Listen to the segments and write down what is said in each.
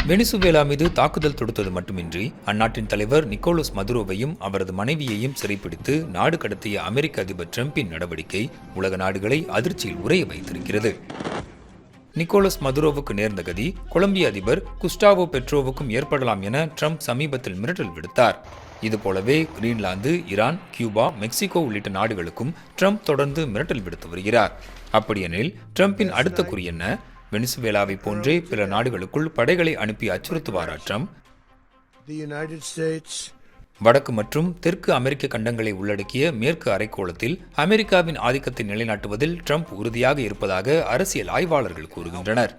Venezuela மீது தாக்குதல் தொடுத்தது மட்டுமின்றி அந்நாட்டின் தலைவர் நிக்கோலஸ் மதுரோவையும் அவரது மனைவியையும் சிறைப்பிடித்து நாடு கடத்திய அமெரிக்க அதிபர் டிரம்பின் நடவடிக்கை உலக நாடுகளை அதிர்ச்சியில் உறைய வைத்திருக்கிறது. நிக்கோலஸ் மதுரோவுக்கு நேர்ந்த கதி கொலம்பிய அதிபர் குஸ்டாவோ பெட்ரோவுக்கும் ஏற்படலாம் என ட்ரம்ப் சமீபத்தில் மிரட்டல் விடுத்தார். இதுபோலவே கிரீன்லாந்து, ஈரான், கியூபா, மெக்சிகோ உள்ளிட்ட நாடுகளுக்கும் ட்ரம்ப் தொடர்ந்து மிரட்டல் விடுத்து வருகிறார். அப்படியெனில் ட்ரம்பின் அடுத்த குறி என்ன? வெனிசுவேலாவை போன்றே பிற நாடுகளுக்குள் படைகளை அனுப்பி அச்சுறுத்துவாரா ட்ரம்ப்? வடக்கு மற்றும் தெற்கு அமெரிக்க கண்டங்களை உள்ளடக்கிய மேற்கு அரைக்கோளத்தில் அமெரிக்காவின் ஆதிக்கத்தை நிலைநாட்டுவதில் ட்ரம்ப் உறுதியாக இருப்பதாக அரசியல் ஆய்வாளர்கள் கூறுகின்றனர்.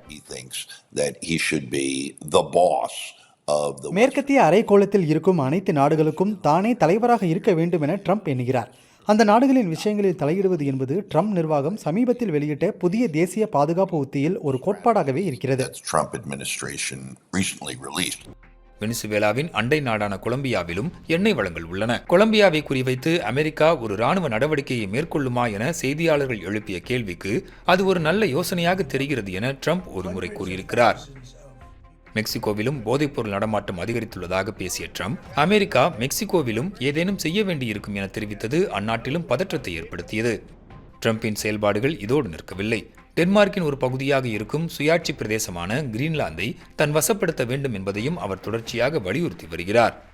மேற்கத்திய அரைக்கோளத்தில் இருக்கும் அனைத்து நாடுகளுக்கும் தானே தலைவராக இருக்க வேண்டும் என ட்ரம்ப் எண்ணுகிறார். அந்த நாடுகளின் விஷயங்களில் தலையிடுவது என்பது ட்ரம்ப் நிர்வாகம் சமீபத்தில் வெளியிட்ட புதிய தேசிய பாதுகாப்பு உத்தியில் ஒரு கோட்பாடாகவே இருக்கிறது. வெனிசுவேலாவின் அண்டை நாடான கொலம்பியாவிலும் எண்ணெய் வளங்கள் உள்ளன. கொலம்பியாவை குறிவைத்து அமெரிக்கா ஒரு ராணுவ நடவடிக்கையை மேற்கொள்ளுமா என செய்தியாளர்கள் எழுப்பிய கேள்விக்கு அது ஒரு நல்ல யோசனையாக தெரிகிறது என ட்ரம்ப் ஒருமுறை கூறியிருக்கிறார். மெக்சிகோவிலும் போதைப்பொருள் நடமாட்டம் அதிகரித்துள்ளதாக பேசிய ட்ரம்ப், அமெரிக்கா மெக்சிகோவிலும் ஏதேனும் செய்ய வேண்டியிருக்கும் என தெரிவித்தது அந்நாட்டிலும் பதற்றத்தை ஏற்படுத்தியது. ட்ரம்பின் செயல்பாடுகள் இதோடு நிற்கவில்லை. டென்மார்க்கின் ஒரு பகுதியாக இருக்கும் சுயாட்சி பிரதேசமான கிரீன்லாந்தை தன் வசப்படுத்த வேண்டும் என்பதையும் அவர் தொடர்ச்சியாக வலியுறுத்தி வருகிறார்.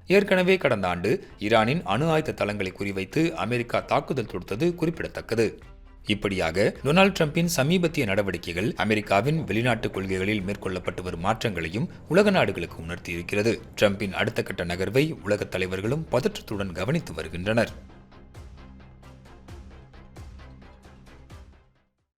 ஏற்கனவே கடந்த ஆண்டு ஈரானின் அணு ஆயுத தளங்களை குறிவைத்து அமெரிக்கா தாக்குதல் தொடுத்தது குறிப்பிடத்தக்கது. இப்படியாக டொனால்டு டிரம்பின் சமீபத்திய நடவடிக்கைகள் அமெரிக்காவின் வெளிநாட்டு கொள்கைகளில் மேற்கொள்ளப்பட்டு வரும் மாற்றங்களையும் உலக நாடுகளுக்கு உணர்த்தியிருக்கிறது. டிரம்பின் அடுத்த கட்ட நகர்வை உலகத் தலைவர்களும் பதற்றத்துடன் கவனித்து வருகின்றனர்.